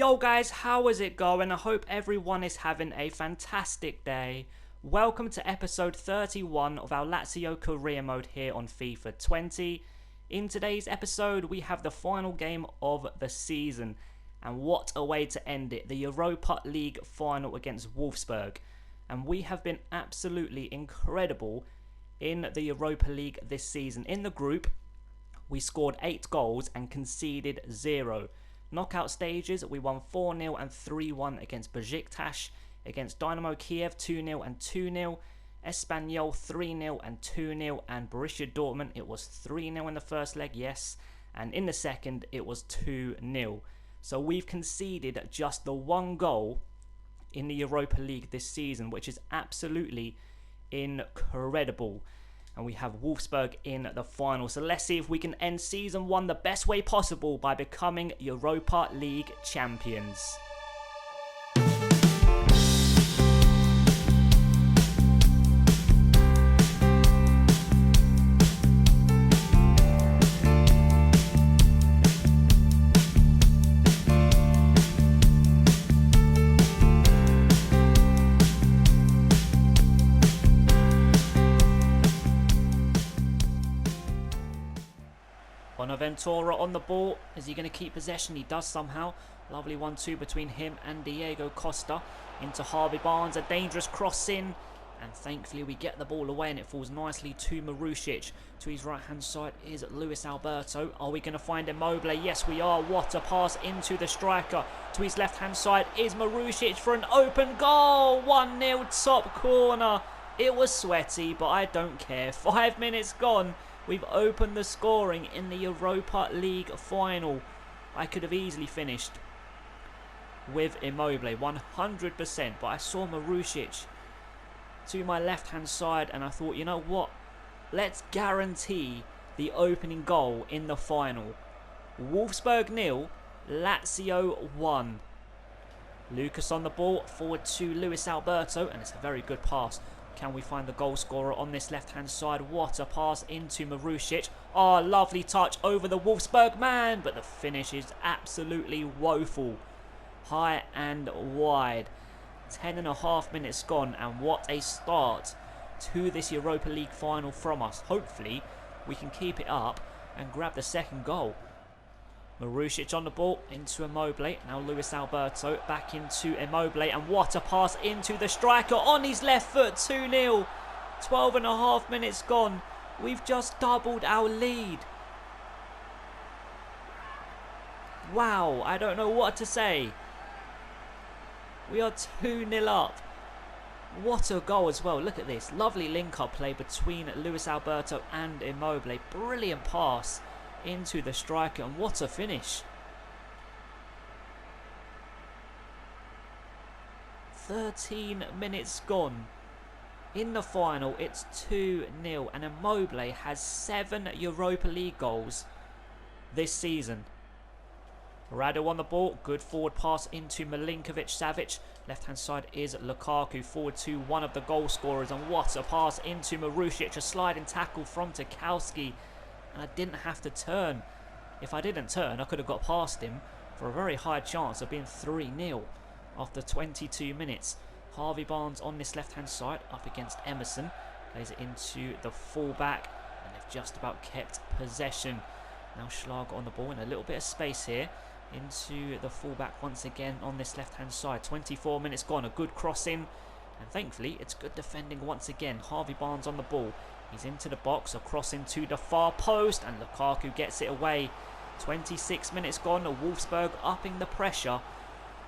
Yo guys, how is it going? I hope everyone is having a fantastic day. Welcome to episode 31 of our Lazio career mode here on FIFA 20. In today's episode we have the final game of the season, and what a way to end it, the Europa League final against Wolfsburg. And we have been absolutely incredible in the Europa League this season. In the group we scored 8 goals and conceded 0. Knockout stages, we won 4-0 and 3-1 against Besiktas, against Dynamo Kiev 2-0 and 2-0, Espanyol 3-0 and 2-0, and Borussia Dortmund, it was 3-0 in the first leg, yes, and in the second it was 2-0. So we've conceded just the 1 goal in the Europa League this season, which is absolutely incredible. And we have Wolfsburg in the final. So let's see if we can end Season 1 the best way possible by becoming Europa League champions. Bonaventura on the ball. Is he going to keep possession? He does somehow. Lovely 1-2 between him and Diego Costa. Into Harvey Barnes. A dangerous cross in. And thankfully we get the ball away and it falls nicely to Marusic. To his right hand side is Luis Alberto. Are we going to find Immobile? Yes we are. What a pass into the striker. To his left hand side is Marusic for an open goal. 1-0 top corner. It was sweaty but I don't care. 5 minutes gone. We've opened the scoring in the Europa League final. I could have easily finished with Immobile, 100%. But I saw Marusic to my left-hand side and I thought, you know what? Let's guarantee the opening goal in the final. Wolfsburg 0, Lazio 1. Lucas on the ball, forward to Luis Alberto, and it's a very good pass. Can we find the goal scorer on this left-hand side? What a pass into Marusic. Oh, lovely touch over the Wolfsburg man, but the finish is absolutely woeful. High and wide. 10.5 minutes gone, and what a start to this Europa League final from us. Hopefully, we can keep it up and grab the second goal. Marusic on the ball, into Immobile. Now Luis Alberto back into Immobile. And what a pass into the striker on his left foot. 2-0. 12.5 minutes gone. We've just doubled our lead. Wow, I don't know what to say. We are 2-0 up. What a goal as well. Look at this. Lovely link-up play between Luis Alberto and Immobile. Brilliant pass into the striker, and what a finish. 13 minutes gone. In the final it's 2-0 and Immobile has 7 Europa League goals this season. Rado on the ball, good forward pass into Milinkovic-Savic. Left hand side is Lukaku, forward to one of the goal scorers, and what a pass into Marusic. A sliding tackle from Tarkowski. And I didn't have to turn. If I didn't turn, I could have got past him for a very high chance of being 3-0 after 22 minutes. Harvey Barnes on this left-hand side up against Emerson. Plays it into the full-back, and they've just about kept possession. Now Schlager on the ball in a little bit of space here. Into the full-back once again on this left-hand side. 24 minutes gone, a good cross in. And thankfully, it's good defending once again. Harvey Barnes on the ball. He's into the box, across into the far post, and Lukaku gets it away. 26 minutes gone, Wolfsburg upping the pressure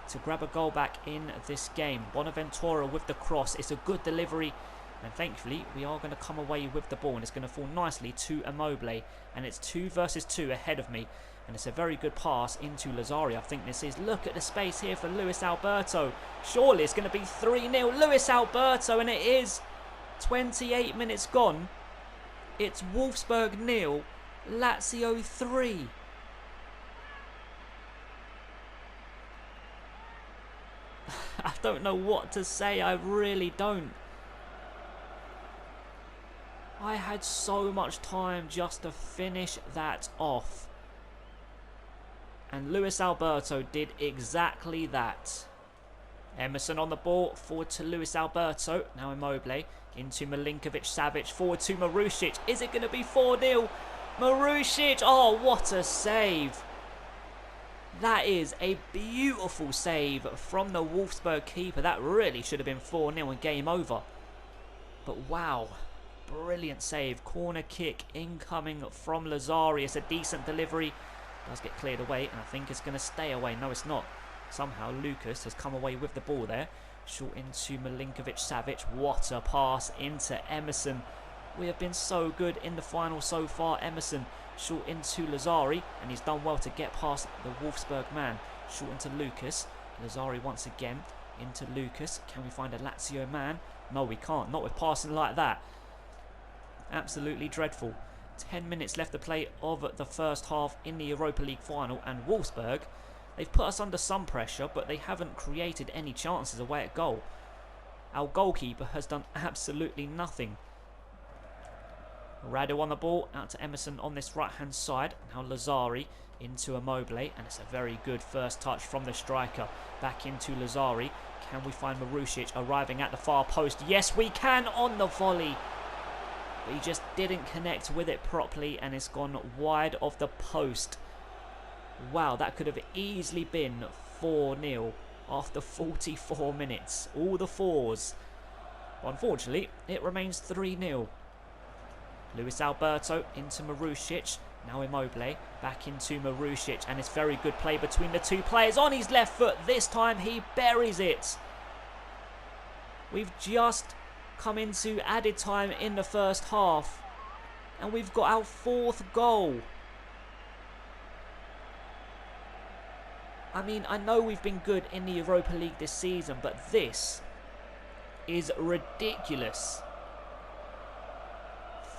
to grab a goal back in this game. Bonaventura with the cross. It's a good delivery, and thankfully we are going to come away with the ball, and it's going to fall nicely to Immobile, and it's 2 versus 2 ahead of me. And it's a very good pass into Lazio, I think this is. Look at the space here for Luis Alberto. Surely it's going to be 3-0. Luis Alberto, and it is. 28 minutes gone. It's Wolfsburg 0, Lazio 3. I don't know what to say. I really don't. I had so much time just to finish that off. And Luis Alberto did exactly that. Emerson on the ball, forward to Luis Alberto. Now Immobile, into Milinkovic-Savic, forward to Marusic. Is it going to be 4-0? Marusic, oh, what a save. That is a beautiful save from the Wolfsburg keeper. That really should have been 4-0 and game over. But wow, brilliant save. Corner kick incoming from Lazari. It's a decent delivery. Does get cleared away, and I think it's going to stay away. No, it's not. Somehow Lucas has come away with the ball there. Short into Milinkovic-Savic. What a pass into Emerson. We have been so good in the final so far. Emerson short into Lazari, and he's done well to get past the Wolfsburg man. Short into Lucas. Lazari once again into Lucas. Can we find a Lazio man? No, we can't. Not with passing like that. Absolutely dreadful. 10 minutes left to play of the first half in the Europa League final, and Wolfsburg, they've put us under some pressure, but they haven't created any chances away at goal. Our goalkeeper has done absolutely nothing. Radu on the ball, out to Emerson on this right hand side. Now Lazari into Immobile, and it's a very good first touch from the striker. Back into Lazari. Can we find Marusic arriving at the far post? Yes, we can on the volley. But he just didn't connect with it properly, and it's gone wide of the post. Wow, that could have easily been 4-0 after 44 minutes. All the fours. But unfortunately, it remains 3-0. Luis Alberto into Marusic. Now Immobile back into Marusic, and it's very good play between the two players. On his left foot, this time he buries it. We've just come into added time in the first half, and we've got our 4th goal. I mean, I know we've been good in the Europa League this season, but this is ridiculous.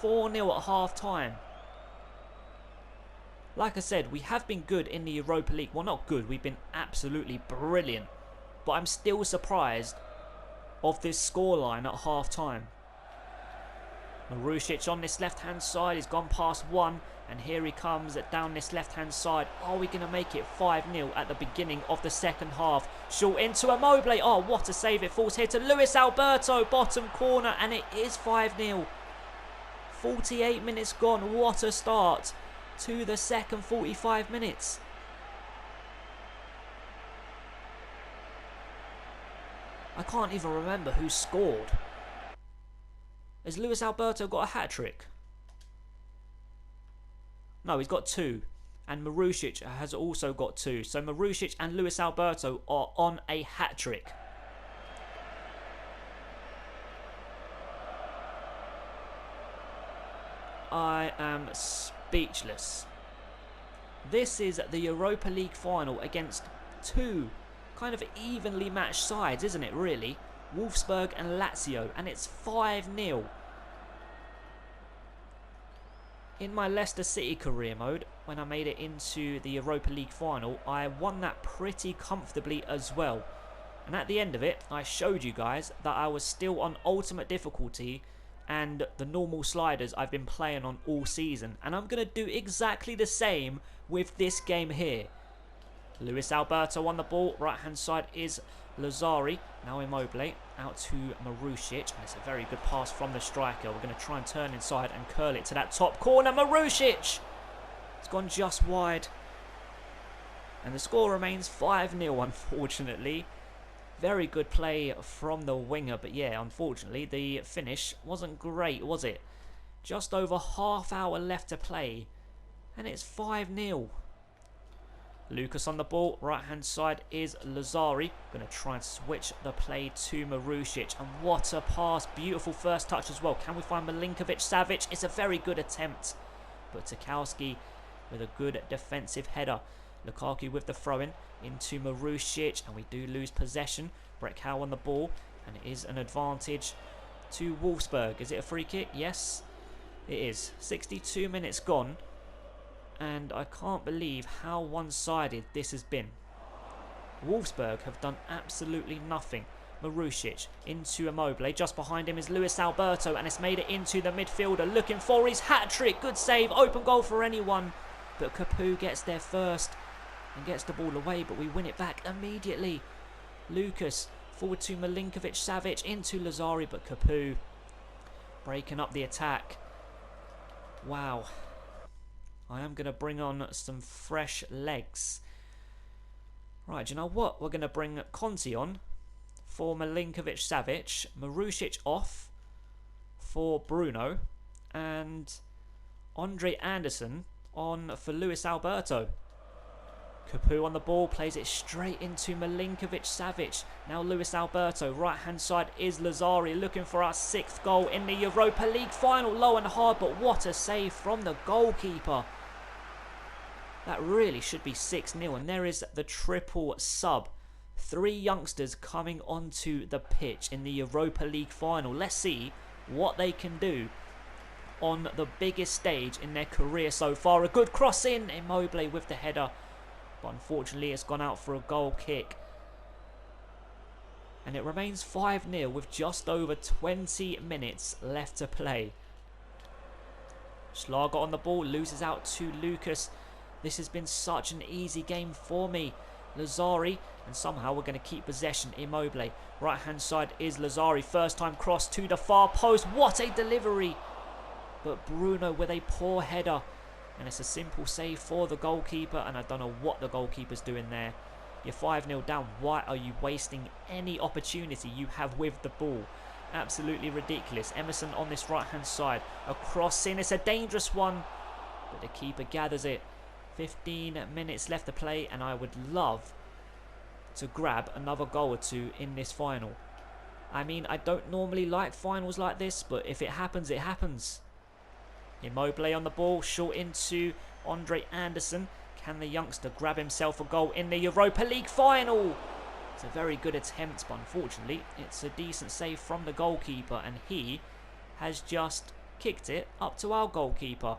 4-0 at half time. Like I said, we have been good in the Europa League. Well, not good, we've been absolutely brilliant, but I'm still surprised of this scoreline at half time. Marusic on this left hand side, he's gone past one, and here he comes down this left hand side. Are we going to make it 5-0 at the beginning of the second half? Short into Immobile. Oh, what a save. It falls here to Luis Alberto, bottom corner, and it is 5-0. 48 minutes gone. What a start to the second 45 minutes. I can't even remember who scored. Has Luis Alberto got a hat-trick? No, he's got 2. And Marusic has also got 2. So Marusic and Luis Alberto are on a hat-trick. I am speechless. This is the Europa League final against 2 kind of evenly matched sides, isn't it, really? Wolfsburg and Lazio, and it's 5-0. In my Leicester City career mode, when I made it into the Europa League final, I won that pretty comfortably as well. And at the end of it, I showed you guys that I was still on ultimate difficulty and the normal sliders I've been playing on all season. And I'm going to do exactly the same with this game here. Luis Alberto on the ball. Right hand side is Lazari. Now Immobile out to Marusic. And it's a very good pass from the striker. We're going to try and turn inside and curl it to that top corner. Marusic! It's gone just wide. And the score remains 5-0, unfortunately. Very good play from the winger. But yeah, unfortunately, the finish wasn't great, was it? Just over half hour left to play. And it's 5-0. Lucas on the ball. Right hand side is Lazari. Going to try and switch the play to Marusic. And what a pass. Beautiful first touch as well. Can we find Milinkovic-Savic? It's a very good attempt. But Tarkowski with a good defensive header. Lukaku with the throw-in into Marusic. And we do lose possession. Brett Cow on the ball. And it is an advantage to Wolfsburg. Is it a free kick? Yes, it is. 62 minutes gone. And I can't believe how one-sided this has been. Wolfsburg have done absolutely nothing. Marusic into Immobile. Just behind him is Luis Alberto, and it's made it into the midfielder, looking for his hat-trick. Good save, open goal for anyone. But Capoue gets there first. and gets the ball away, but we win it back immediately. Lucas forward to Milinkovic-Savic, into Lazari, but Capu breaking up the attack. Wow. I am going to bring on some fresh legs. Right, do you know what? We're going to bring Conti on for Milinkovic-Savic, Marusic off for Bruno, and Andre Anderson on for Luis Alberto. Capu on the ball, plays it straight into Milinkovic-Savic. Now Luis Alberto, right hand side is Lazari, looking for our 6th goal in the Europa League final. Low and hard, but what a save from the goalkeeper. That really should be 6-0, and there is the triple sub. 3 youngsters coming onto the pitch in the Europa League final. Let's see what they can do on the biggest stage in their career so far. A good cross in, Immobile with the header, but unfortunately it's gone out for a goal kick. And it remains 5-0 with just over 20 minutes left to play. Schlager on the ball, loses out to Lucas. This has been such an easy game for me. Lazari, and somehow we're going to keep possession. Immobile, right hand side is Lazari. First time cross to the far post. What a delivery! But Bruno with a poor header. And it's a simple save for the goalkeeper. And I don't know what the goalkeeper's doing there. You're 5-0 down. Why are you wasting any opportunity you have with the ball? Absolutely ridiculous. Emerson on this right hand side. A cross in. It's a dangerous one. But the keeper gathers it. 15 minutes left to play, and I would love to grab another goal or 2 in this final. I mean, I don't normally like finals like this, but if it happens, it happens. Immobile on the ball, short into Andre Anderson. Can the youngster grab himself a goal in the Europa League final? It's a very good attempt, but unfortunately, it's a decent save from the goalkeeper, and he has just kicked it up to our goalkeeper.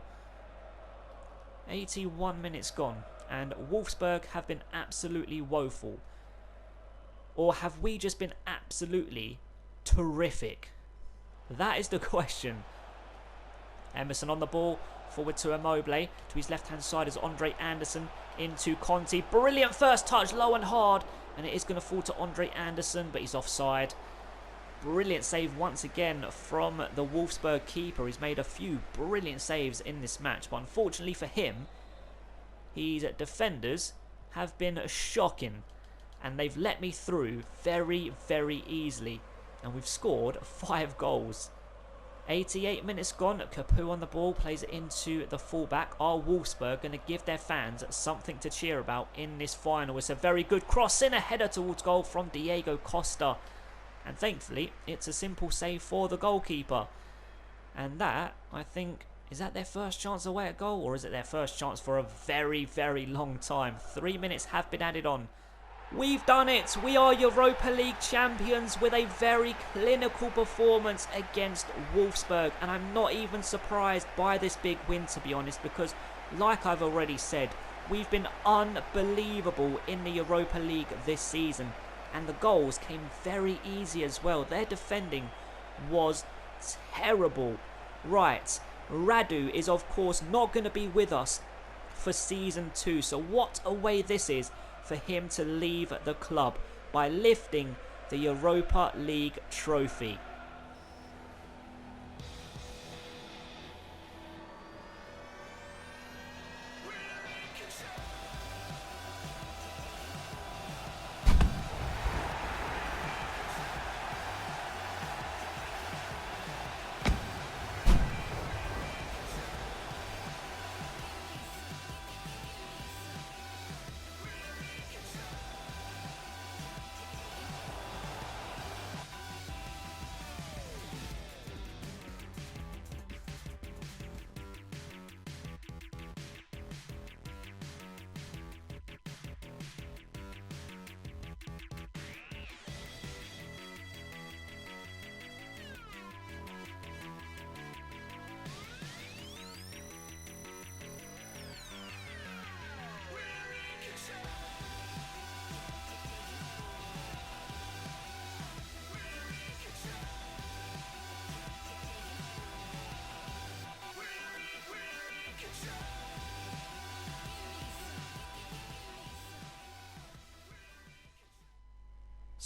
81 minutes gone, and Wolfsburg have been absolutely woeful. Or have we just been absolutely terrific? That is the question. Emerson on the ball, forward to Immobile. To his left-hand side is Andre Anderson, into Conti. Brilliant first touch, low and hard, and it is going to fall to Andre Anderson, but he's offside. Brilliant save once again from the Wolfsburg keeper. He's made a few brilliant saves in this match, but unfortunately for him, his defenders have been shocking, and they've let me through very, very easily, and we've scored 5 goals. 88 minutes gone. Capu on the ball, plays it into the fullback. Are Wolfsburg going to give their fans something to cheer about in this final? It's a very good cross in, a header towards goal from Diego Costa. And thankfully, it's a simple save for the goalkeeper. And that, I think, is that their first chance away at goal? Or is it their first chance for a very, very long time? 3 minutes have been added on. We've done it! We are Europa League champions with a very clinical performance against Wolfsburg. And I'm not even surprised by this big win, to be honest, because, like I've already said, we've been unbelievable in the Europa League this season. And the goals came very easy as well. Their defending was terrible. Right, Radu is of course not going to be with us for Season 2. So what a way this is for him to leave the club by lifting the Europa League trophy.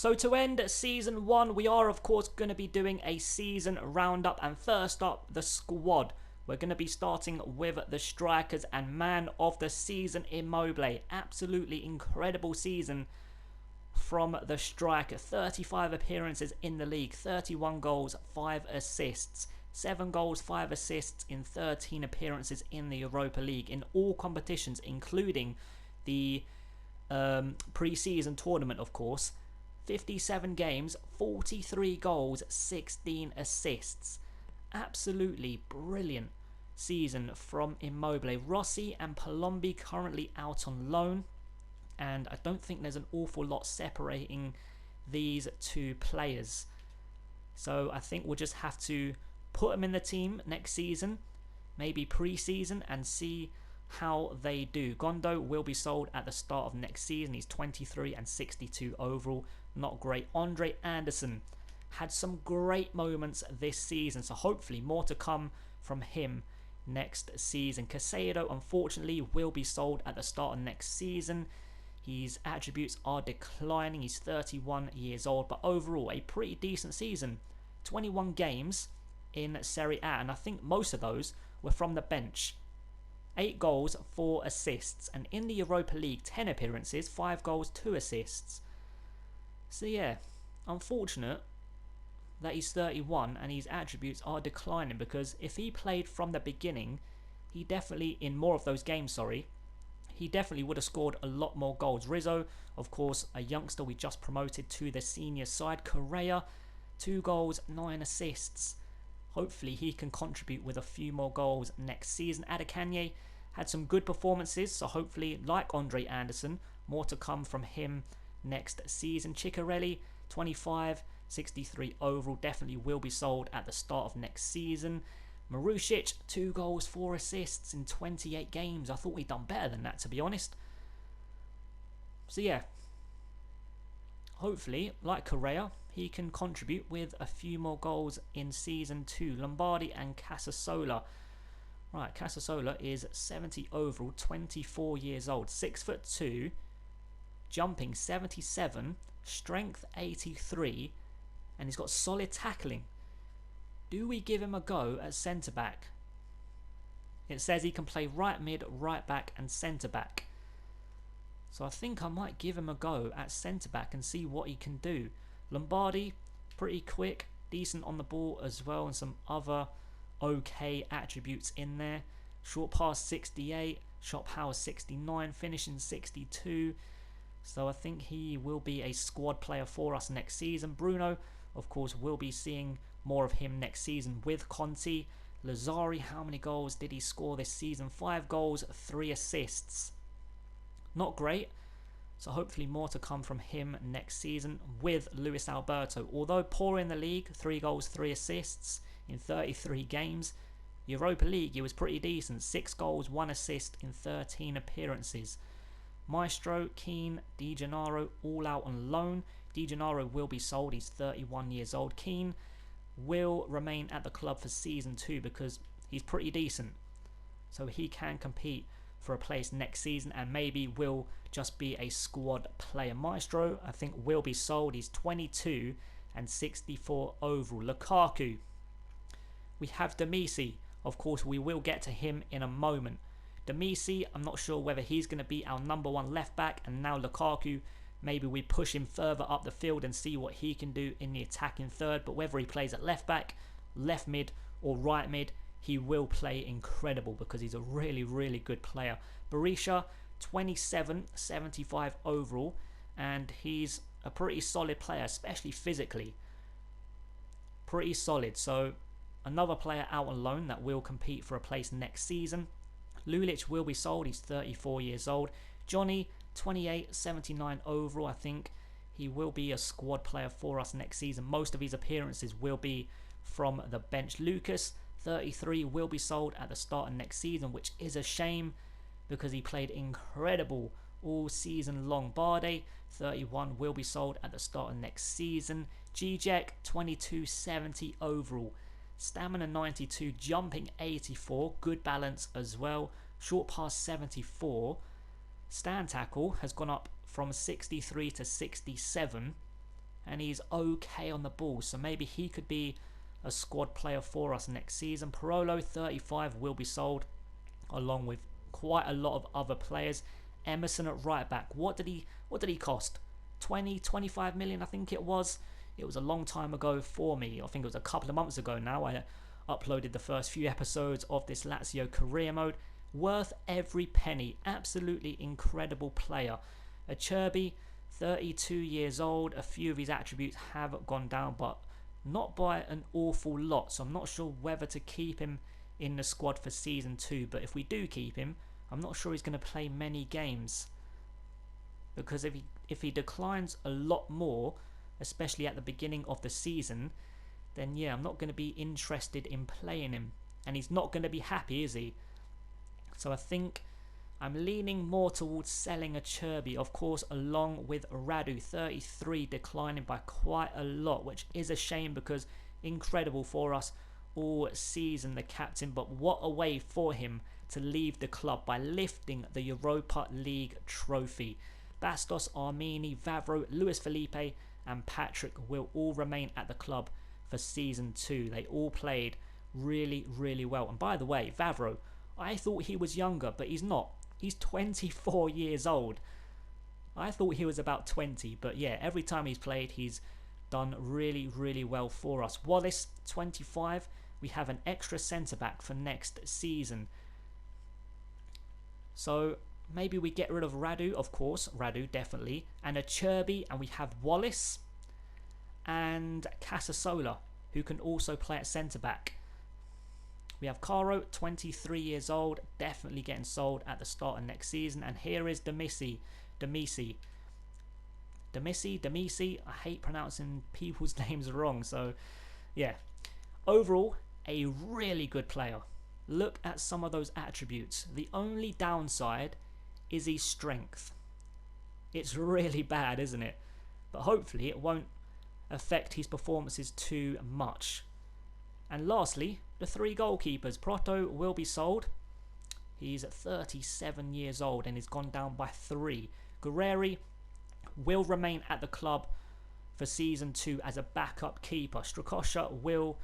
So to end season 1, we are of course going to be doing a season roundup, and first up, the squad. We're going to be starting with the strikers, and man of the season, Immobile. Absolutely incredible season from the striker. 35 appearances in the league, 31 goals, 5 assists. 7 goals, 5 assists in 13 appearances in the Europa League in all competitions, including the pre-season tournament, of course. 57 games, 43 goals, 16 assists. Absolutely brilliant season from Immobile. Rossi and Palombi currently out on loan, and I don't think there's an awful lot separating these two players. So I think we'll just have to put them in the team next season, maybe pre-season, and see how they do. Gondo will be sold at the start of next season. He's 23 and 62 overall. Not great. Andre Anderson had some great moments this season, so hopefully more to come from him next season. Casado, unfortunately, will be sold at the start of next season. His attributes are declining. He's 31 years old, but overall a pretty decent season. 21 games in Serie A, and I think most of those were from the bench. 8 goals, 4 assists, and in the Europa League, 10 appearances, 5 goals, 2 assists. So yeah, unfortunate that he's 31 and his attributes are declining, because if he played from the beginning, he definitely, in more of those games, he definitely would have scored a lot more goals. Rizzo, of course, a youngster we just promoted to the senior side. Correa, 2 goals, 9 assists. Hopefully he can contribute with a few more goals next season. Adekanye had some good performances, so hopefully, like Andre Anderson, more to come from him next season. Ciccarelli, 25, 63 overall, definitely will be sold at the start of next season. Marušić, 2 goals, 4 assists in 28 games. I thought we'd done better than that, to be honest. So yeah, hopefully, like Correa, he can contribute with a few more goals in season 2. Lombardi and Casasola. Right, Casasola is 70 overall, 24 years old, 6'2", jumping 77, strength 83, and he's got solid tackling. Do we give him a go at centre back? It says he can play right mid, right back, and centre back. So I think I might give him a go at centre back and see what he can do. Lombardi, pretty quick, decent on the ball as well, and some other okay attributes in there. Short pass 68, shot power 69, finishing 62. So I think he will be a squad player for us next season. Bruno, of course, will be seeing more of him next season with Conti. Lazzari, how many goals did he score this season? 5 goals, 3 assists. Not great. So hopefully more to come from him next season. With Luis Alberto, although poor in the league, 3 goals, 3 assists in 33 games. Europa League, he was pretty decent. 6 goals, 1 assist in 13 appearances. Maestro, Keane, Di Gennaro, all out on loan. Di Gennaro will be sold. He's 31 years old. Keane will remain at the club for season 2 because he's pretty decent. So he can compete for a place next season and maybe will just be a squad player. Maestro, I think, will be sold. He's 22 and 64 overall. Lukaku. We have Demisi. Of course, we will get to him in a moment. Demisi, I'm not sure whether he's going to be our number 1 left back, and now Lukaku, maybe we push him further up the field and see what he can do in the attacking third. But whether he plays at left back, left mid or right mid, he will play incredible because he's a really, really good player. Berisha, 27, 75 overall, and he's a pretty solid player, especially physically. Pretty solid. So another player out on loan that will compete for a place next season. Lulic will be sold. He's 34 years old. Johnny, 28, 79 overall. I think he will be a squad player for us next season. Most of his appearances will be from the bench. Lucas, 33, will be sold at the start of next season, which is a shame because he played incredible all season long. Barde, 31, will be sold at the start of next season. Gijek, 22, 70 overall. Stamina 92, jumping 84, good balance as well. Short pass 74. Stand tackle has gone up from 63 to 67. and he's okay on the ball, so maybe he could be a squad player for us next season. Parolo, 35, will be sold, along with quite a lot of other players. Emerson at right back, what did he cost? 25 million, I think it was. It was a long time ago for me. I think it was a couple of months ago now. I uploaded the first few episodes of this Lazio career mode. Worth every penny. Absolutely incredible player. Acerbi, 32 years old. A few of his attributes have gone down, but not by an awful lot. So I'm not sure whether to keep him in the squad for season 2. But if we do keep him, I'm not sure he's going to play many games. Because if he declines a lot more, especially at the beginning of the season, then yeah, I'm not going to be interested in playing him. And he's not going to be happy, is he? So I think I'm leaning more towards selling Acerbi, of course, along with Radu, 33, declining by quite a lot, which is a shame because incredible for us all season, the captain. But what a way for him to leave the club by lifting the Europa League trophy. Bastos, Armini, Vavro, Luis Felipe and Patrick will all remain at the club for season 2. They all played really, really well. And by the way, Vavro, I thought he was younger, but he's not. He's 24 years old. I thought he was about 20, but yeah, every time he's played, he's done really, really well for us. Wallace, 25. We have an extra centre-back for next season. So maybe we get rid of Radu, of course. Radu, definitely. And Acerbi, and we have Wallace and Casasola, who can also play at centre-back. We have Caro, 23 years old, definitely getting sold at the start of next season. And here is Demisi. I hate pronouncing people's names wrong. So, yeah. Overall, a really good player. Look at some of those attributes. The only downside is his strength. It's really bad, isn't it? But hopefully it won't affect his performances too much. And lastly, the 3 goalkeepers. Proto will be sold. He's 37 years old and he's gone down by 3. Guerreri will remain at the club for season 2 as a backup keeper. Strakosha will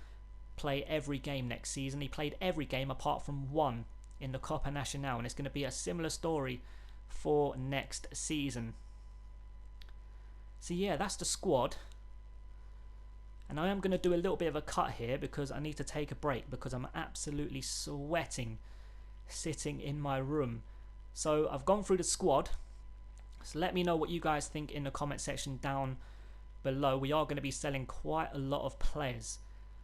play every game next season. He played every game apart from one in the Copa Nacional, and it's going to be a similar story for next season. So yeah, that's the squad. And I am going to do a little bit of a cut here because I need to take a break because I'm absolutely sweating sitting in my room. So I've gone through the squad. So let me know what you guys think in the comment section down below. We are going to be selling quite a lot of players.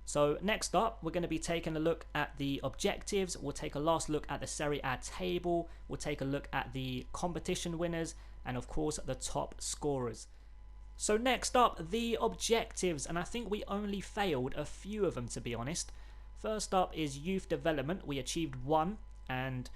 So next up, we're going to be taking a look at the objectives. We'll take a last look at the Serie A table. We'll take a look at the competition winners and of course the top scorers. So next up, the objectives, and I think we only failed a few of them, to be honest. First up is youth development. We achieved 1 and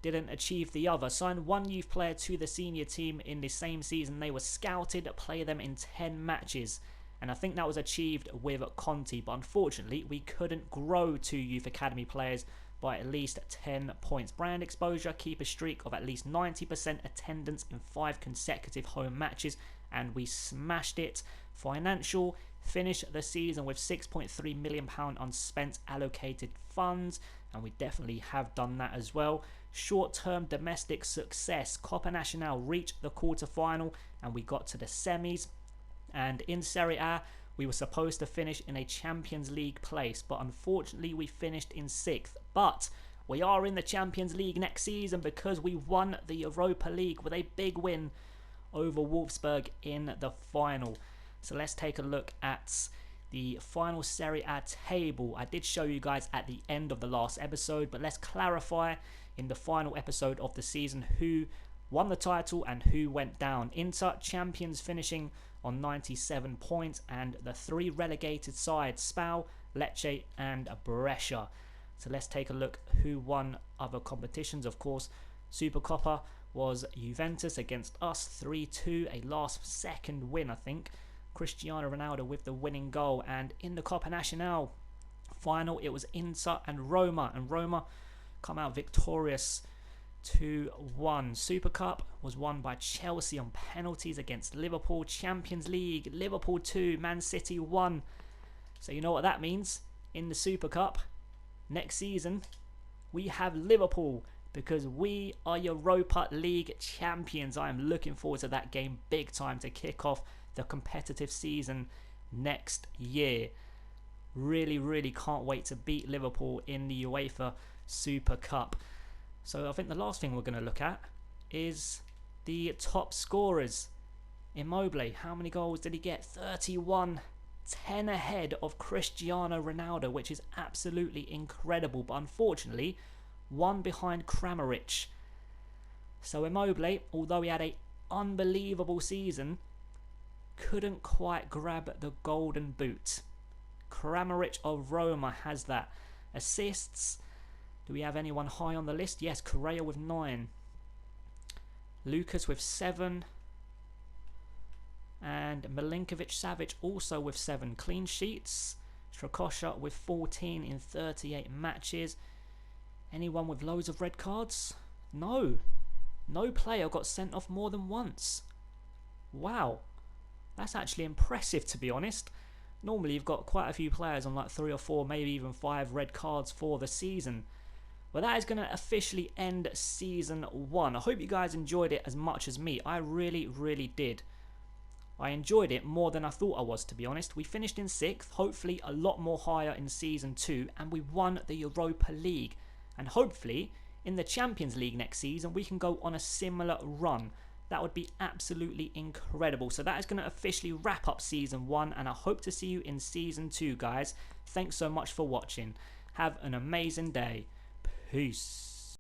didn't achieve the other. Signed 1 youth player to the senior team in the same season. They were scouted, play them in 10 matches. And I think that was achieved with Conti, but unfortunately we couldn't grow 2 youth academy players by at least 10 points. Brand exposure, keep a streak of at least 90% attendance in 5 consecutive home matches, and we smashed it. Financial, finish the season with £6.3 million unspent allocated funds, and we definitely have done that as well. Short-term domestic success, Copa Nacional reached the quarter-final and we got to the semis. And in Serie A, we were supposed to finish in a Champions League place, but unfortunately we finished in 6th. But we are in the Champions League next season because we won the Europa League with a big win over Wolfsburg in the final. So let's take a look at the final Serie A table. I did show you guys at the end of the last episode, but let's clarify in the final episode of the season who won the title and who went down. Inter champions, finishing on 97 points, and the 3 relegated sides, Spal, Lecce and Brescia. So let's take a look who won other competitions. Of course, Supercoppa was Juventus against us, 3-2, a last second win, I think. Cristiano Ronaldo with the winning goal. And in the Copa Nacional final, it was Inter and Roma come out victorious 2-1. Super Cup was won by Chelsea on penalties against Liverpool. Champions League, Liverpool 2, Man City 1. So you know what that means? In the Super Cup, next season, we have Liverpool because we are Europa League champions. I am looking forward to that game big time to kick off the competitive season next year. Really can't wait to beat Liverpool in the UEFA Super Cup. So I think the last thing we're going to look at is the top scorers. Immobile, how many goals did he get? 31, 10 ahead of Cristiano Ronaldo, which is absolutely incredible. But unfortunately, one behind Kramaric. So Immobile, although he had an unbelievable season, couldn't quite grab the golden boot. Kramaric of Roma has that. Assists, do we have anyone high on the list? Yes, Correa with 9. Lucas with 7. And Milinkovic-Savic also with 7 clean sheets. Strakosha with 14 in 38 matches. Anyone with loads of red cards? No. No player got sent off more than once. Wow. That's actually impressive, to be honest. Normally you've got quite a few players on like 3 or 4, maybe even 5 red cards for the season. But that is going to officially end Season 1. I hope you guys enjoyed it as much as me. I really did. I enjoyed it more than I thought I was, to be honest. We finished in 6th, hopefully a lot more higher in Season 2, and we won the Europa League. And hopefully, in the Champions League next season, we can go on a similar run. That would be absolutely incredible. So that is going to officially wrap up Season 1, and I hope to see you in Season 2, guys. Thanks so much for watching. Have an amazing day. Peace.